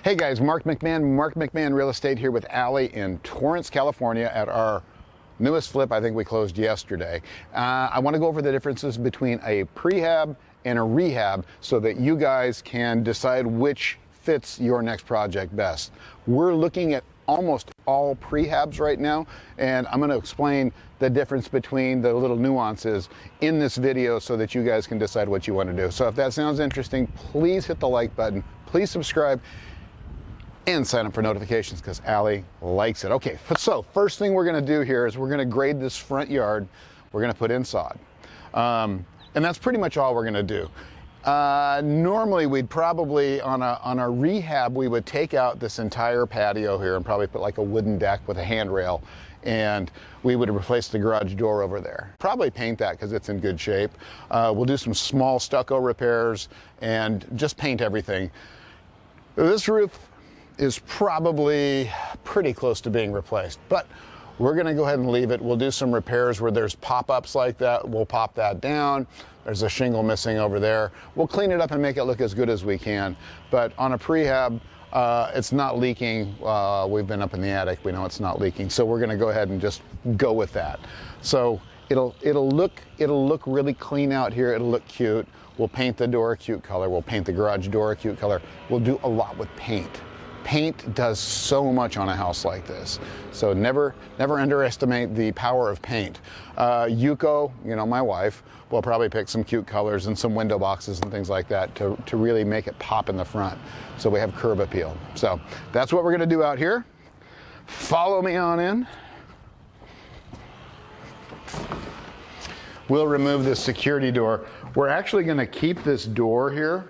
Hey guys, Mark McMahon Real Estate here with Allie in Torrance, California at our newest flip. I think we closed yesterday. I want to go over the differences between a prehab and a rehab so that you guys can decide which fits your next project best. We're looking at almost all prehabs right now, and I'm going to explain the difference between the little nuances in this video so that you guys can decide what you want to do. So if that sounds interesting, please hit the like button, please subscribe, and sign up for notifications because Allie likes it. Okay, so first thing we're going to do here is we're going to grade this front yard. We're going to put in sod. And that's pretty much all we're going to do. Normally we'd probably, on a rehab, we would take out this entire patio here and probably put like a wooden deck with a handrail, and we would replace the garage door over there. Probably paint that because it's in good shape. We'll do some small stucco repairs and just paint everything. This roof is probably pretty close to being replaced, but we're going to go ahead and leave it. We'll do some repairs where there's pop-ups like that. We'll pop that down. There's a shingle missing over there. We'll clean it up and make it look as good as we can. But on a prehab, it's not leaking. We've been up in the attic. We know it's not leaking. So we're going to go ahead and just go with that. So it'll look really clean out here. It'll look cute. We'll paint the door a cute color. We'll paint the garage door a cute color. We'll do a lot with paint. Paint does so much on a house like this. So never underestimate the power of paint. Yuko, you know, my wife, will probably pick some cute colors and some window boxes and things like that to really make it pop in the front. So we have curb appeal. So that's what we're gonna do out here. Follow me on in. We'll remove this security door. We're actually gonna keep this door here.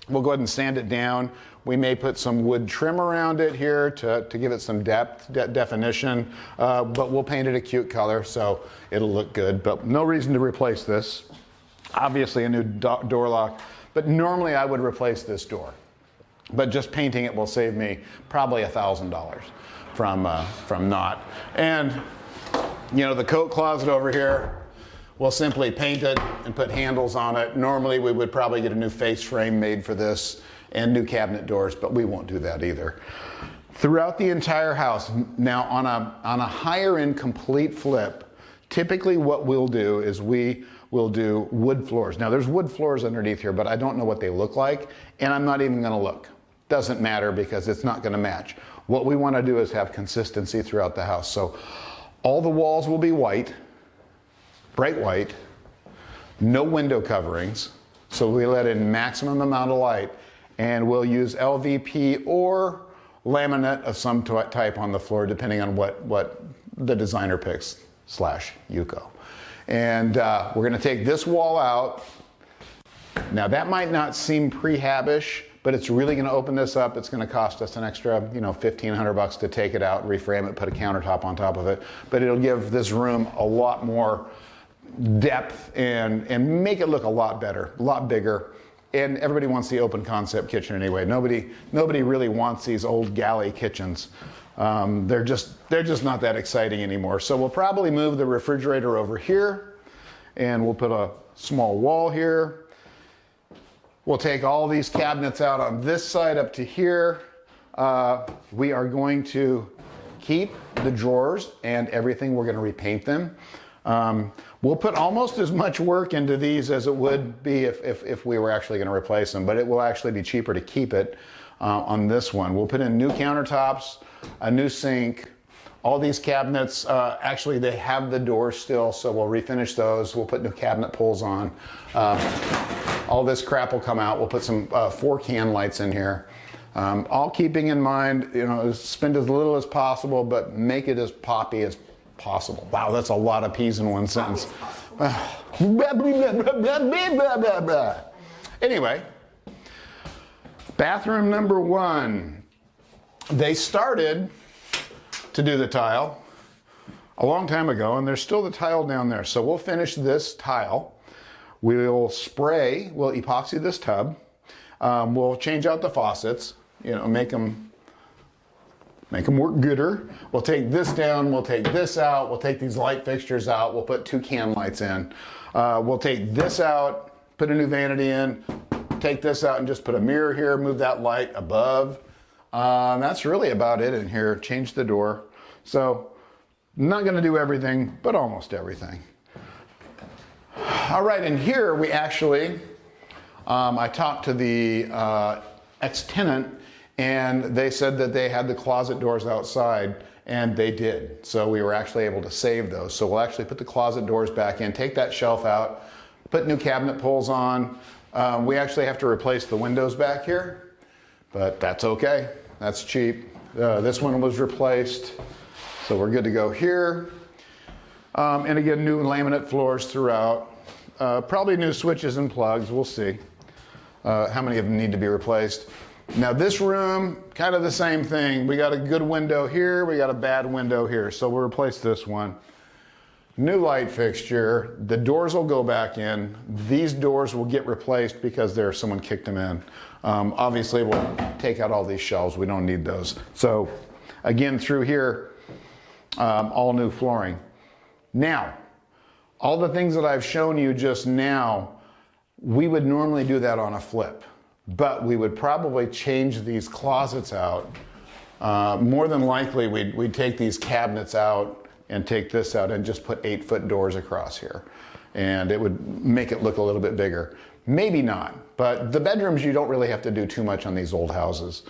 We'll go ahead and sand it down. We may put some wood trim around it here to give it some definition, but we'll paint it a cute color so it'll look good, but no reason to replace this. Obviously a new door lock, but normally I would replace this door. But just painting it will save me probably $1,000 from not. And you know, the coat closet over here, we'll simply paint it and put handles on it. Normally we would probably get a new face frame made for this and new cabinet doors, but we won't do that either. Throughout the entire house, now on a higher end complete flip, typically what we'll do is we will do wood floors. Now there's wood floors underneath here, but I don't know what they look like, and I'm not even gonna look. Doesn't matter because it's not gonna match. What we wanna do is have consistency throughout the house. So all the walls will be white, bright white, no window coverings, so we let in maximum amount of light, and we'll use LVP or laminate of some type on the floor depending on what the designer picks / Yuko. And we're going to take this wall out. Now that might not seem prehab-ish, but it's really going to open this up. It's going to cost us an extra, you know, $1,500 to take it out, reframe it, put a countertop on top of it, but it'll give this room a lot more depth and make it look a lot better, a lot bigger. And everybody wants the open concept kitchen anyway. Nobody really wants these old galley kitchens. They're just not that exciting anymore. So we'll probably move the refrigerator over here, and we'll put a small wall here. We'll take all these cabinets out on this side up to here. We are going to keep the drawers and everything. We're going to repaint them. We'll put almost as much work into these as it would be if we were actually going to replace them, but it will actually be cheaper to keep it on this one. We'll put in new countertops, a new sink. All these cabinets, actually they have the doors still, so we'll refinish those. We'll put new cabinet pulls on. All this crap will come out. We'll put some 4-can lights in here. All keeping in mind, you know, spend as little as possible, but make it as poppy as possible. Wow, that's a lot of P's in one sentence. Anyway, bathroom number 1. They started to do the tile a long time ago, and there's still the tile down there. So we'll finish this tile. We'll epoxy this tub. We'll change out the faucets, you know, make them work gooder. We'll take this down, we'll take this out, we'll take these light fixtures out, we'll put 2 can lights in. We'll take this out, put a new vanity in, take this out and just put a mirror here, move that light above. That's really about it in here. Change the door. So not going to do everything, but almost everything. All right, and here we actually, I talked to the ex-tenant, and they said that they had the closet doors outside, and they did. So we were actually able to save those. So we'll actually put the closet doors back in, take that shelf out, put new cabinet pulls on. We actually have to replace the windows back here, but that's okay. That's cheap. This one was replaced, so we're good to go here. And again, new laminate floors throughout. Probably new switches and plugs, we'll see how many of them need to be replaced. Now this room, kind of the same thing. We got a good window here, we got a bad window here, so we'll replace this one. New light fixture, the doors will go back in. These doors will get replaced because someone kicked them in. Obviously we'll take out all these shelves, we don't need those. So again, through here, all new flooring. Now, all the things that I've shown you just now, we would normally do that on a flip, but we would probably change these closets out. More than likely, we'd take these cabinets out and take this out and just put 8-foot doors across here. And it would make it look a little bit bigger. Maybe not, but the bedrooms, you don't really have to do too much on these old houses.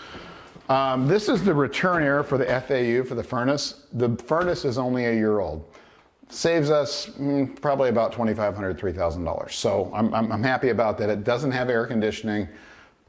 This is the return air for the FAU, for the furnace. The furnace is only a year old. Saves us probably about $2,500, $3,000. So I'm happy about that. It doesn't have air conditioning.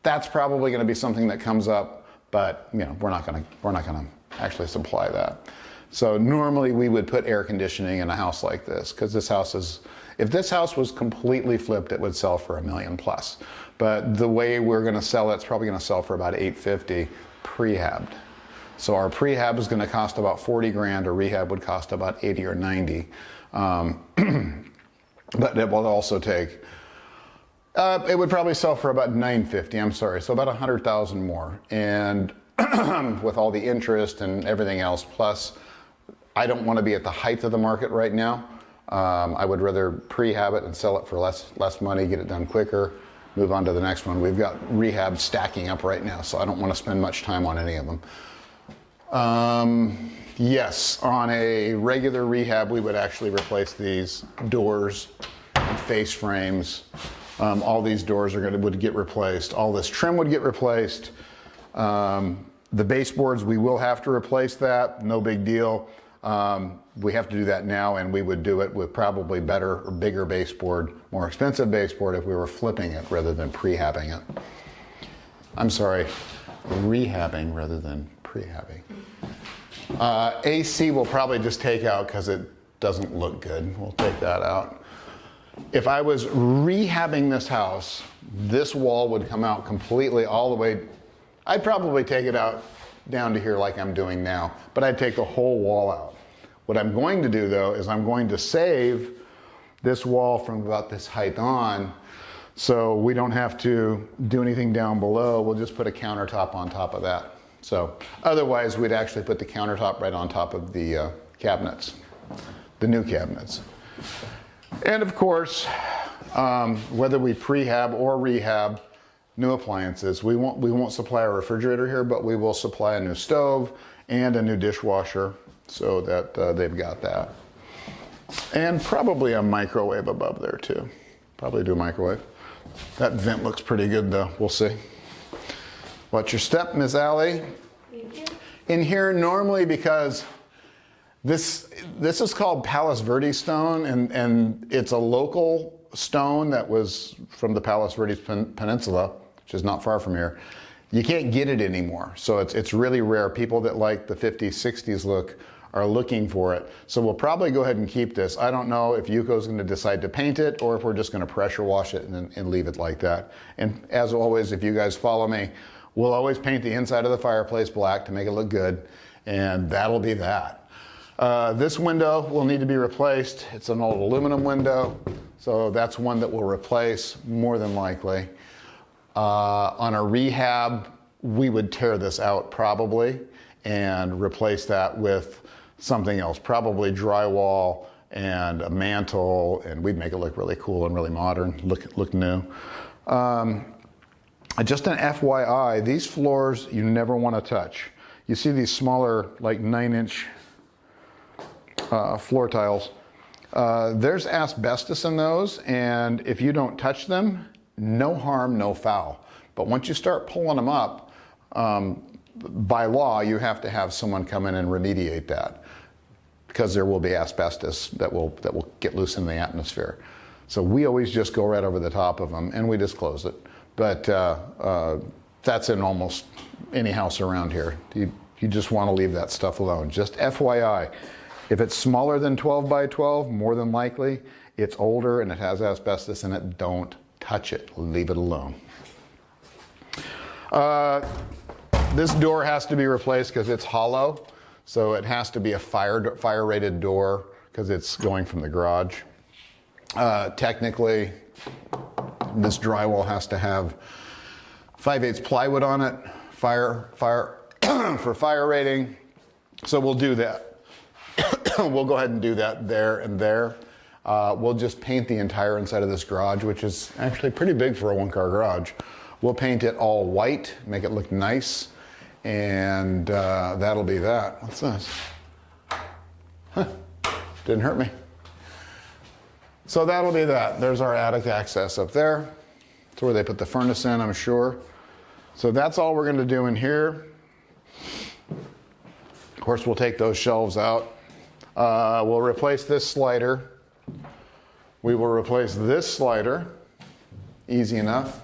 That's probably going to be something that comes up, but you know, we're not going to actually supply that. So normally we would put air conditioning in a house like this, because this house is, if this house was completely flipped, it would sell for $1 million plus. But the way we're going to sell it, it's probably going to sell for about $850 prehabbed. So our prehab is going to cost about 40 grand, or rehab would cost about 80 or 90. But it will also take, it would probably sell for about 950, I'm sorry, so about 100,000 more. And with all the interest and everything else, plus I don't want to be at the height of the market right now. I would rather prehab it and sell it for less money, get it done quicker, move on to the next one. We've got rehab stacking up right now, so I don't want to spend much time on any of them. Yes, on a regular rehab, we would actually replace these doors and face frames. All these doors would get replaced. All this trim would get replaced. The baseboards, we will have to replace that. No big deal. We have to do that now, and we would do it with probably better or bigger baseboard, more expensive baseboard if we were flipping it rather than prehabbing it. I'm sorry, rehabbing rather than prehabbing. AC we'll probably just take out because it doesn't look good. We'll take that out. If I was rehabbing this house, this wall would come out completely all the way. I'd probably take it out down to here like I'm doing now, but I'd take the whole wall out. What I'm going to do though is I'm going to save this wall from about this height on, so we don't have to do anything down below. We'll just put a countertop on top of that. So otherwise we'd actually put the countertop right on top of the cabinets, the new cabinets. And of course, whether we prehab or rehab new appliances, we won't supply a refrigerator here, but we will supply a new stove and a new dishwasher so that they've got that. And probably a microwave above there too. Probably do a microwave. That vent looks pretty good though, we'll see. What's your step, Ms. Allie? Thank you. In here normally, because this is called Palos Verdes stone, and it's a local stone that was from the Palos Verdes Peninsula, which is not far from here. You can't get it anymore, so it's really rare. People that like the 50s, 60s look are looking for it. So we'll probably go ahead and keep this. I don't know if Yuko's going to decide to paint it or if we're just going to pressure wash it and leave it like that. And as always, if you guys follow me, we'll always paint the inside of the fireplace black to make it look good, and that'll be that. This window will need to be replaced. It's an old aluminum window, so that's one that we'll replace more than likely. On a rehab, we would tear this out probably and replace that with something else, probably drywall and a mantle, and we'd make it look really cool and really modern, look new. Just an FYI, these floors you never want to touch. You see these smaller, like 9-inch floor tiles. There's asbestos in those, and if you don't touch them, no harm, no foul. But once you start pulling them up, by law, you have to have someone come in and remediate that, because there will be asbestos that will get loose in the atmosphere. So we always just go right over the top of them, and we disclose it. But that's in almost any house around here. You just want to leave that stuff alone. Just FYI, if it's smaller than 12 by 12, more than likely, it's older and it has asbestos in it. Don't touch it. Leave it alone. This door has to be replaced because it's hollow. So it has to be a fire-rated door because it's going from the garage. Technically, this drywall has to have 5/8 plywood on it, for fire rating. So we'll do that. We'll go ahead and do that there and there. We'll just paint the entire inside of this garage, which is actually pretty big for a one-car garage. We'll paint it all white, make it look nice, and that'll be that. What's this? Huh, didn't hurt me. So that'll be that. There's our attic access up there. That's where they put the furnace in, I'm sure. So that's all we're going to do in here. Of course, we'll take those shelves out. We'll replace this slider. We will replace this slider. Easy enough.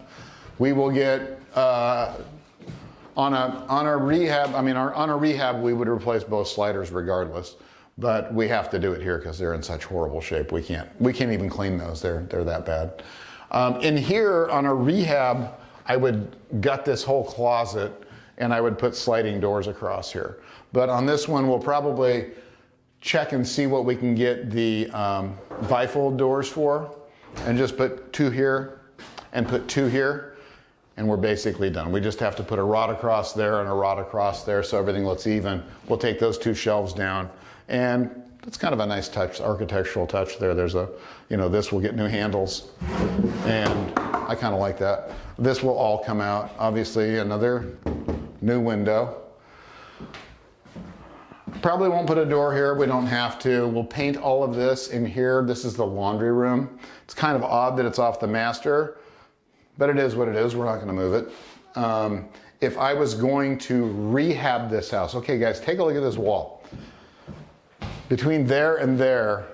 We will get on a rehab, we would replace both sliders regardless. But we have to do it here because they're in such horrible shape. We can't even clean those. They're that bad. In here on a rehab, I would gut this whole closet and I would put sliding doors across here. But on this one, we'll probably check and see what we can get the bifold doors for, and just put 2 here and put 2 here, and we're basically done. We just have to put a rod across there and a rod across there so everything looks even. We'll take those 2 shelves down, and it's kind of a nice touch, architectural touch there. There's a, this will get new handles, and I kind of like that. This will all come out. Obviously, another new window. Probably won't put a door here. We don't have to. We'll paint all of this in here. This is the laundry room. It's kind of odd that it's off the master, but it is what it is. We're not going to move it. If I was going to rehab this house, okay guys, take a look at this wall. Between there and there,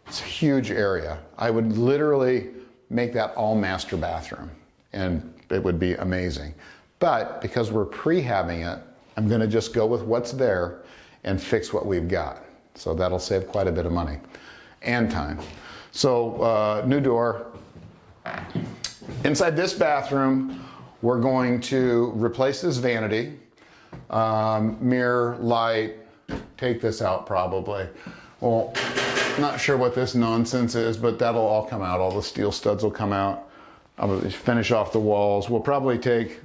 it's a huge area. I would literally make that all master bathroom, and it would be amazing. But because we're prehabbing it, I'm going to just go with what's there and fix what we've got. So that'll save quite a bit of money and time. So new door. Inside this bathroom, we're going to replace this vanity, mirror, light, take this out probably. Well, not sure what this nonsense is, but that'll all come out. All the steel studs will come out. I'll finish off the walls. We'll probably take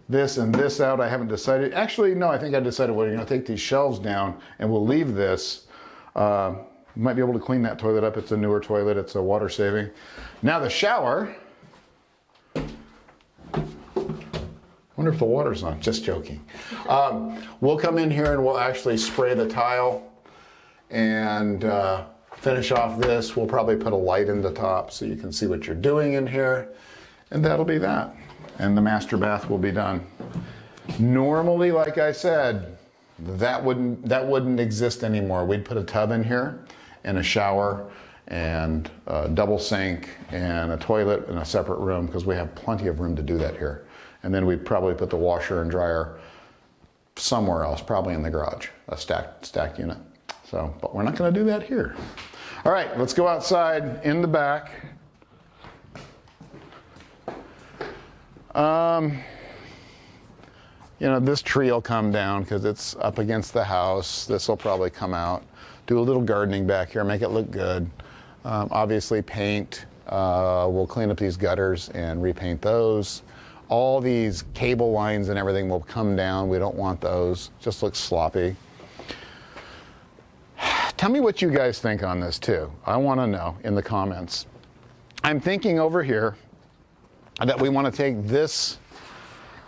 this and this out. I haven't decided. Actually, no, I think I decided we're going to take these shelves down and we'll leave this. Might be able to clean that toilet up. It's a newer toilet. It's a water saving. Now the shower. Wonder if the water's on. Just joking. We'll come in here and we'll actually spray the tile and finish off this. We'll probably put a light in the top so you can see what you're doing in here. And that'll be that. And the master bath will be done. Normally, like I said, that wouldn't exist anymore. We'd put a tub in here and a shower and a double sink and a toilet in a separate room because we have plenty of room to do that here. And then we'd probably put the washer and dryer somewhere else, probably in the garage, a stacked unit. So, but we're not going to do that here. All right, let's go outside in the back. This tree will come down because it's up against the house. This will probably come out. Do a little gardening back here, make it look good. Obviously paint. We'll clean up these gutters and repaint those. All these cable lines and everything will come down. We don't want those. Just looks sloppy. Tell me what you guys think on this too. I want to know in the comments. I'm thinking over here that we want to take this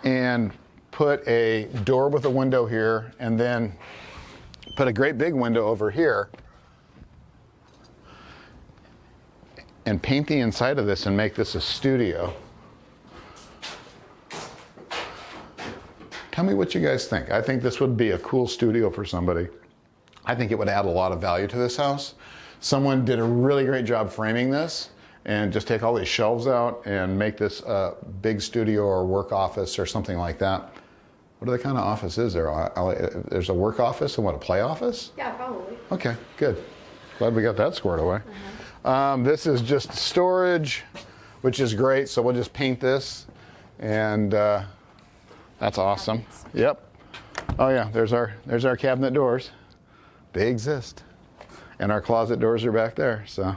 and put a door with a window here, and then put a great big window over here, and paint the inside of this and make this a studio. Tell me what you guys think. I think this would be a cool studio for somebody. I think it would add a lot of value to this house. Someone did a really great job framing this, and just take all these shelves out and make this a big studio or work office or something like that. What other kind of office is there? There's a work office and what, a play office? Yeah, probably. Okay, good. Glad we got that squared away. This is just storage, which is great. So we'll just paint this, and that's awesome. Yep. Oh yeah, there's our cabinet doors. They exist, and our closet doors are back there. So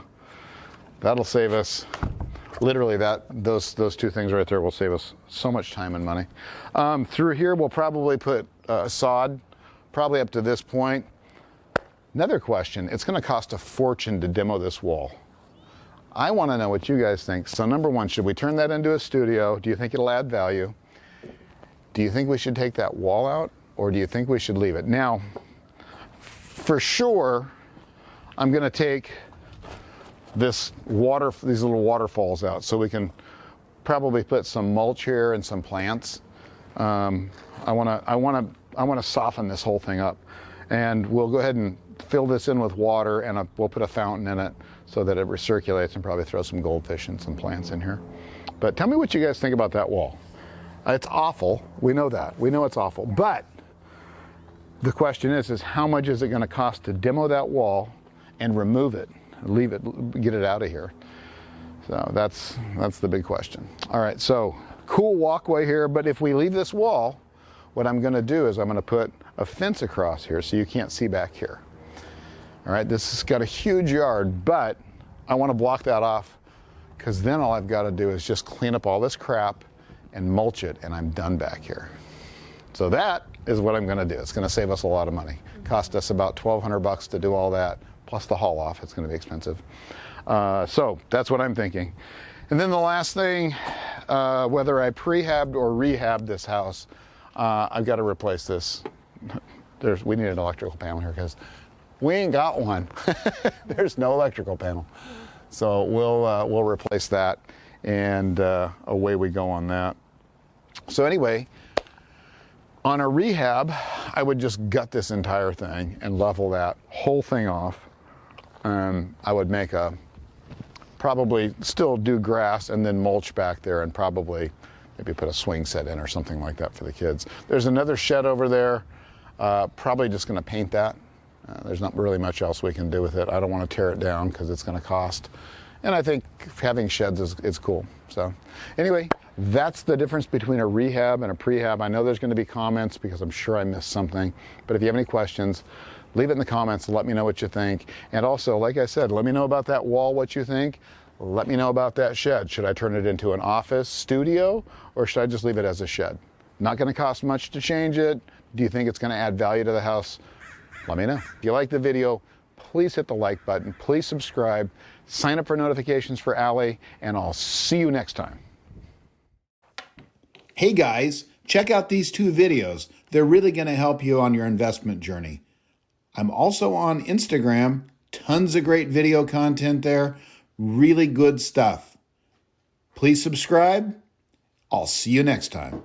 that'll save us. Literally, those two things right there will save us so much time and money. Through here, we'll probably put sod, probably up to this point. Another question, it's going to cost a fortune to demo this wall. I want to know what you guys think. So number one, should we turn that into a studio? Do you think it'll add value? Do you think we should take that wall out, or do you think we should leave it? Now, for sure, I'm going to take these little waterfalls out, so we can probably put some mulch here and some plants. I want to soften this whole thing up, and we'll go ahead and fill this in with water, and we'll put a fountain in it so that it recirculates, and probably throw some goldfish and some plants in here. But tell me what you guys think about that wall. It's awful. We know that. We know it's awful. But the question is how much is it going to cost to demo that wall and remove it, leave it, get it out of here? So that's the big question. All right, so cool walkway here, but if we leave this wall, what I'm going to do is I'm going to put a fence across here so you can't see back here. All right, this has got a huge yard, but I want to block that off, because then all I've got to do is just clean up all this crap and mulch it, and I'm done back here. So that is what I'm going to do. It's going to save us a lot of money. Cost us about $1,200 to do all that, plus the haul off. It's going to be expensive. So that's what I'm thinking. And then the last thing, whether I prehabbed or rehabbed this house, I've got to replace this. We need an electrical panel here, because we ain't got one. There's no electrical panel. So we'll replace that, and away we go on that. So anyway, on a rehab, I would just gut this entire thing and level that whole thing off. I would make probably still do grass and then mulch back there, and probably maybe put a swing set in or something like that for the kids. There's another shed over there. Probably just going to paint that. There's not really much else we can do with it. I don't want to tear it down because it's going to cost. And I think having sheds is cool. So anyway, that's the difference between a rehab and a prehab. I know there's going to be comments, because I'm sure I missed something. But if you have any questions, leave it in the comments and let me know what you think. And also, like I said, let me know about that wall, what you think. Let me know about that shed. Should I turn it into an office studio, or should I just leave it as a shed? Not going to cost much to change it. Do you think it's going to add value to the house? Let me know. If you like the video, please hit the like button. Please subscribe. Sign up for notifications for Allie, and I'll see you next time. Hey guys, check out these two videos. They're really going to help you on your investment journey. I'm also on Instagram. Tons of great video content there. Really good stuff. Please subscribe. I'll see you next time.